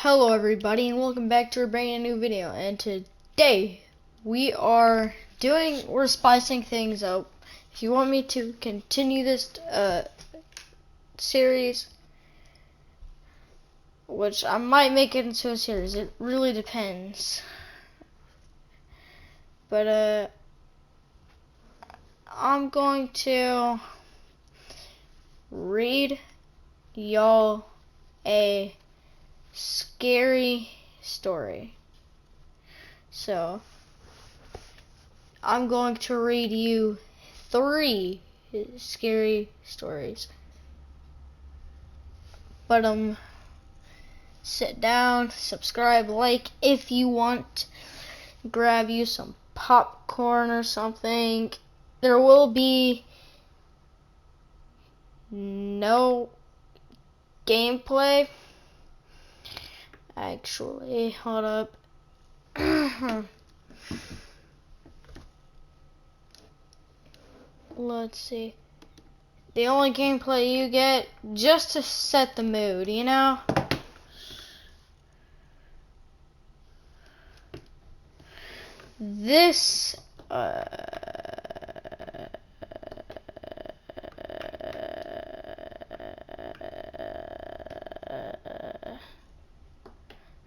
Hello everybody and welcome back to a brand new video, and today we're spicing things up. If you want me to continue this series, which I might make it into a series, it really depends. But I'm going to read y'all a scary story. So I'm going to read you 3 scary stories. But sit down, subscribe, like if you want. Grab you some popcorn or something. There will be no gameplay. Actually, hold up. Let's see. The only gameplay you get just to set the mood, you know? This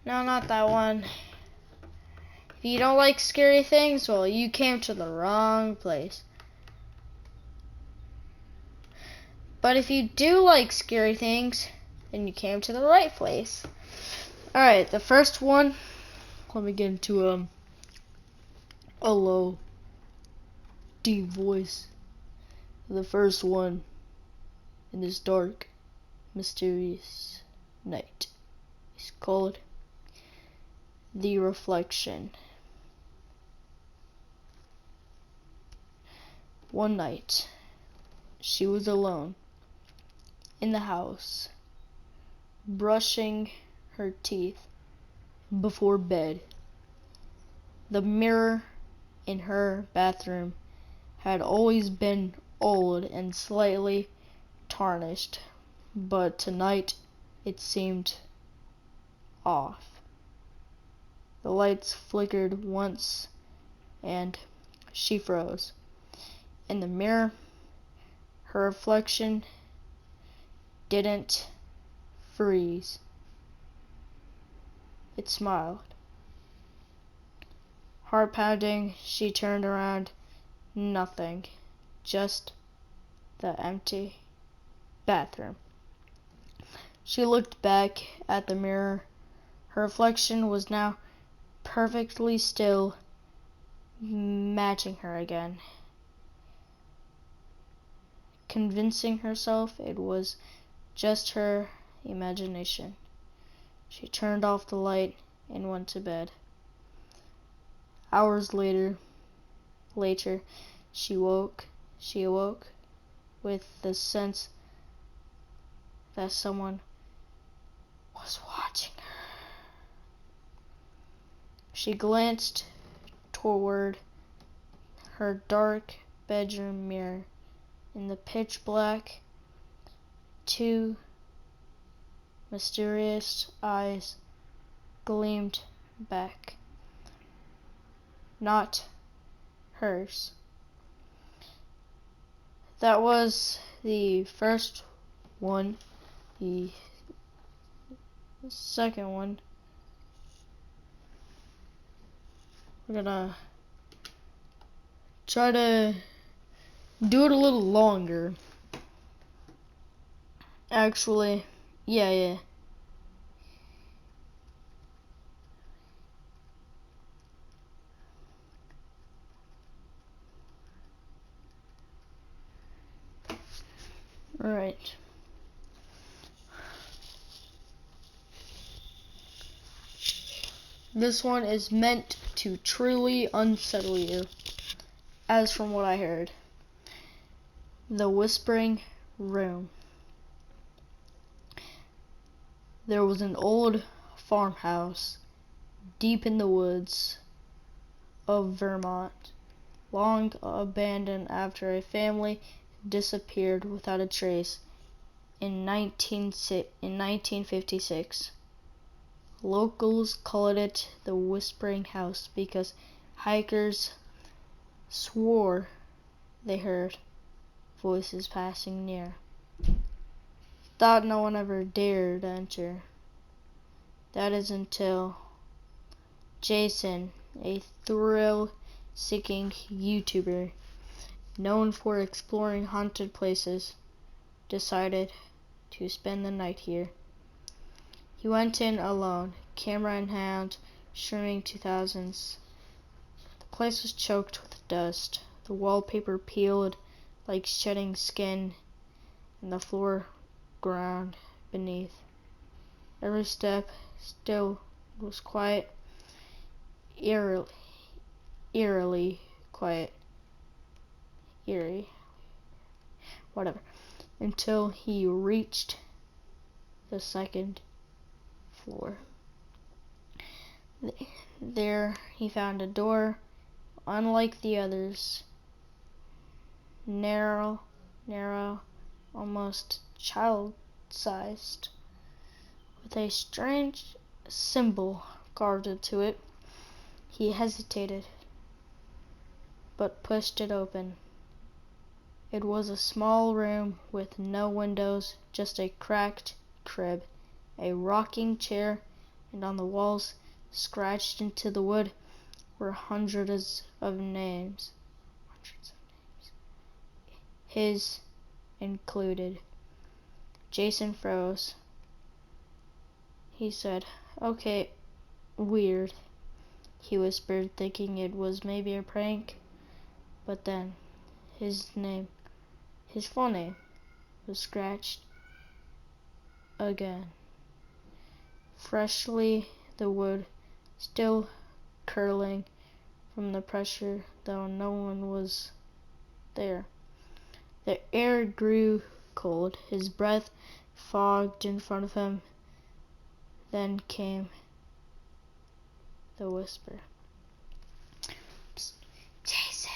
no, not that one. If you don't like scary things, well, you came to the wrong place. But if you do like scary things, then you came to the right place. Alright, the first one, let me get into a low, deep voice. The first one in this dark, mysterious night is called The Reflection. One night, she was alone in the house, brushing her teeth before bed. The mirror in her bathroom had always been old and slightly tarnished, but tonight it seemed off. The lights flickered once and she froze. In the mirror, her reflection didn't freeze. It smiled. Heart pounding, she turned around. Nothing. Just the empty bathroom. She looked back at the mirror. Her reflection was now perfectly still, matching her again. Convincing herself it was just her imagination, she turned off the light and went to bed. Hours later, she awoke with the sense that someone was watching her. She glanced toward her dark bedroom mirror. In the pitch black, 2 mysterious eyes gleamed back. Not hers. That was the first one. The second one, we're gonna try to do it a little longer. Actually, yeah. Alright. This one is meant to truly unsettle you, as from what I heard. The Whispering Room. There was an old farmhouse deep in the woods of Vermont, long abandoned after a family disappeared without a trace in 1956. Locals called it the Whispering House because hikers swore they heard voices passing near. Thought no one ever dared enter. That is until Jason, a thrill-seeking YouTuber known for exploring haunted places, decided to spend the night here. He went in alone, camera in hand, streaming 2000s. The place was choked with dust, the wallpaper peeled like shedding skin, and the floor ground beneath. Every step still was quiet, eerily quiet. Eerie. Whatever. Until he reached the second floor. There he found a door, unlike the others. Narrow, almost child-sized, with a strange symbol carved into it. He hesitated, but pushed it open. It was a small room with no windows, just a cracked crib, a rocking chair, and on the walls, scratched into the wood, were hundreds of names. His included. Jason froze. He said, "Okay, weird," he whispered, thinking it was maybe a prank. But then, his full name, was scratched again. Freshly, the wood still curling from the pressure, though no one was there. The air grew cold. His breath fogged in front of him. Then came the whisper. "Psst, Jason,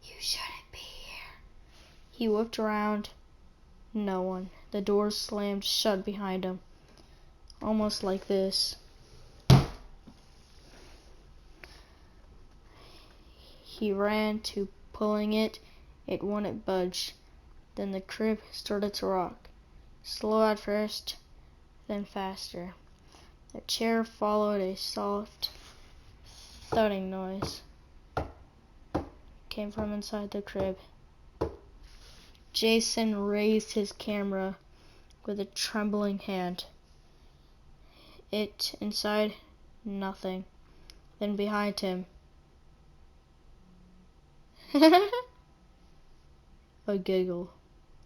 you shouldn't be here." He whipped around. No one. The door slammed shut behind him. Almost like this. He ran to pulling it. It wouldn't budge. Then the crib started to rock. Slow at first, then faster. The chair followed. A soft thudding noise came from inside the crib. Jason raised his camera with a trembling hand. It inside, nothing. Then behind him, a giggle.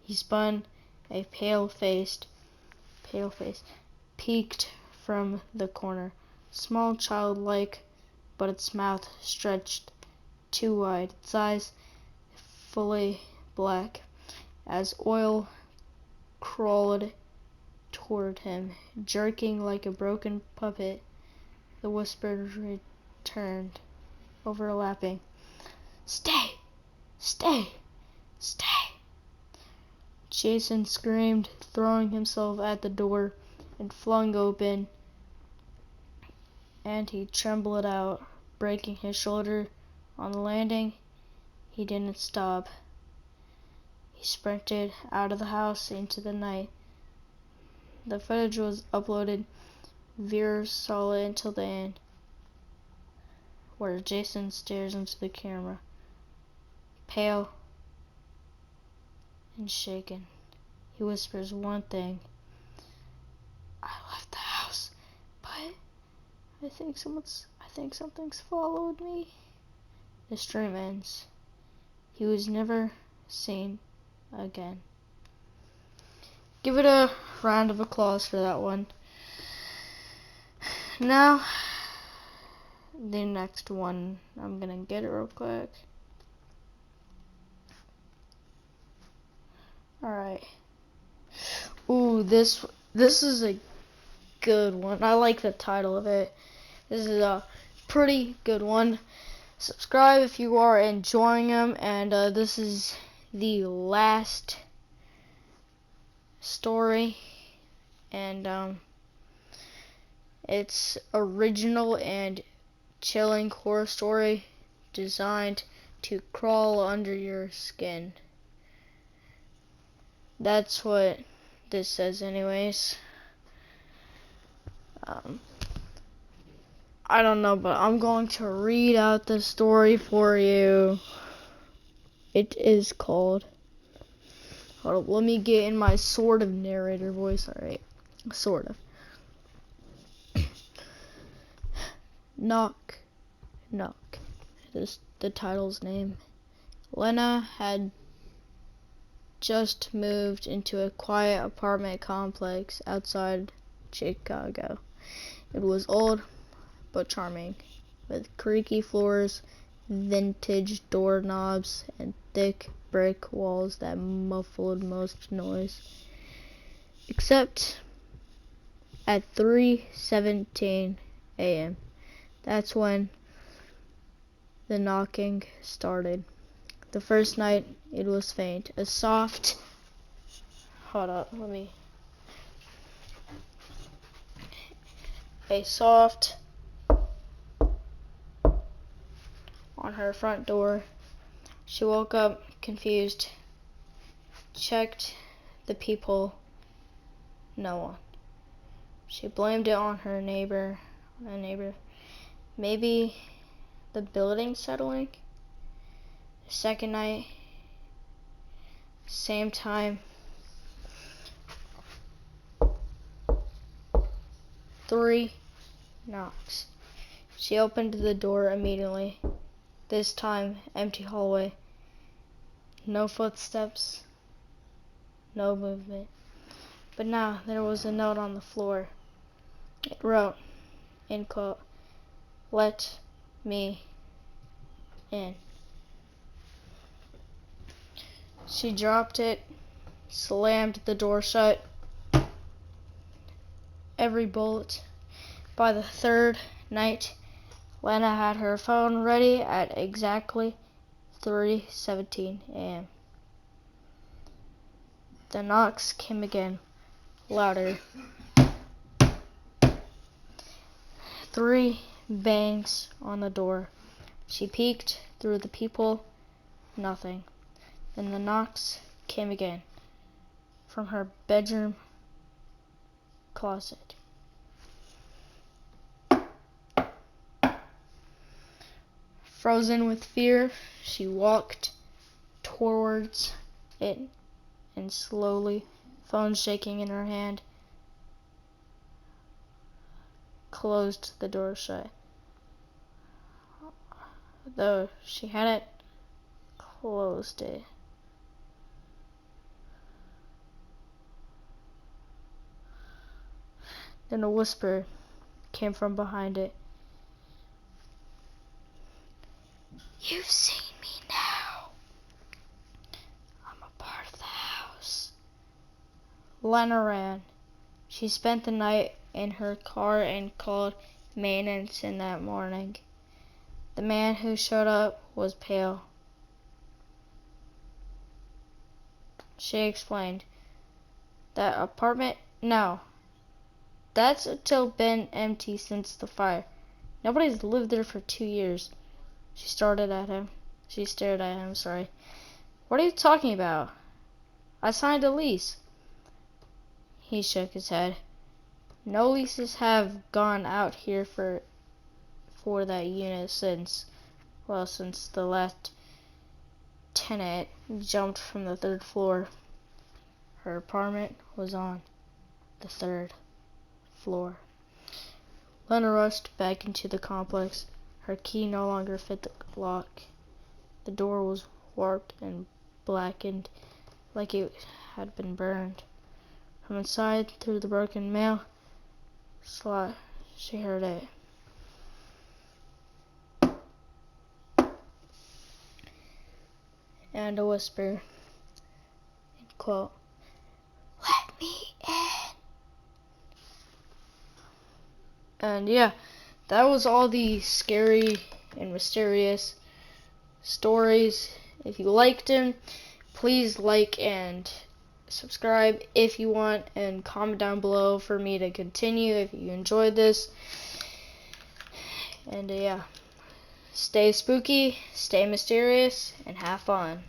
He spun. A pale face peeked from the corner. Small, childlike, but its mouth stretched too wide. Its eyes fully black, as oil crawled toward him, jerking like a broken puppet. The whisper returned, overlapping. "Stay! Stay! Stay!" Jason screamed, throwing himself at the door. It flung open, and he trembled out, breaking his shoulder. On the landing, he didn't stop. He sprinted out of the house into the night. The footage was uploaded. Viewers saw it until the end, where Jason stares into the camera, pale and shaken. He whispers one thing. "I left the house, but I think something's followed me." The stream ends. He was never seen again. Give it a round of applause for that one. Now, the next one. I'm gonna get it real quick. Alright. Ooh, this is a good one. I like the title of it. This is a pretty good one. Subscribe if you are enjoying them. And this is the last story. And It's original and chilling horror story designed to crawl under your skin. That's what this says anyways. I don't know, but I'm going to read out the story for you. It is called, hold up, let me get in my sort of narrator voice. Alright, sort of. Knock, knock. This is the title's name. Lena had just moved into a quiet apartment complex outside Chicago. It was old but charming, with creaky floors, vintage doorknobs, and thick brick walls that muffled most noise. Except at 3:17 a.m. That's when the knocking started. The first night, it was faint. A soft... Hold up, A soft... on her front door. She woke up, confused. Checked the people. No one. She blamed it on her neighbor. Maybe the building settling? The second night, same time. 3 knocks. She opened the door immediately. This time, empty hallway. No footsteps. No movement. But now, there was a note on the floor. It wrote, in quote, "Let me in." She dropped it, slammed the door shut. Every bolt. By the third night, Lena had her phone ready at exactly 3:17 a.m. The knocks came again, louder. 3 bangs on the door. She peeked through the peephole. Nothing. Then the knocks came again, from her bedroom closet. Frozen with fear, she walked towards it and slowly, phone shaking in her hand, closed the door shut. Though she hadn't closed it. Then a whisper came from behind it. "You've seen me now. I'm a part of the house." Lena ran. She spent the night in her car and called maintenance in that morning. The man who showed up was pale. She explained, "That apartment? No. That's still been empty since the fire. Nobody's lived there for 2 years." She stared at him. "What are you talking about? I signed a lease." He shook his head. "No leases have gone out here for that unit since the last tenant jumped from the 3rd floor. Her apartment was on the 3rd floor." Lena rushed back into the complex. Her key no longer fit the lock. The door was warped and blackened like it had been burned. From inside, through the broken mail slot, she heard it. And a whisper, in quote, "Let me in." And yeah, that was all the scary and mysterious stories. If you liked them, please like and subscribe if you want, and comment down below for me to continue if you enjoyed this. And yeah, stay spooky, stay mysterious, and have fun.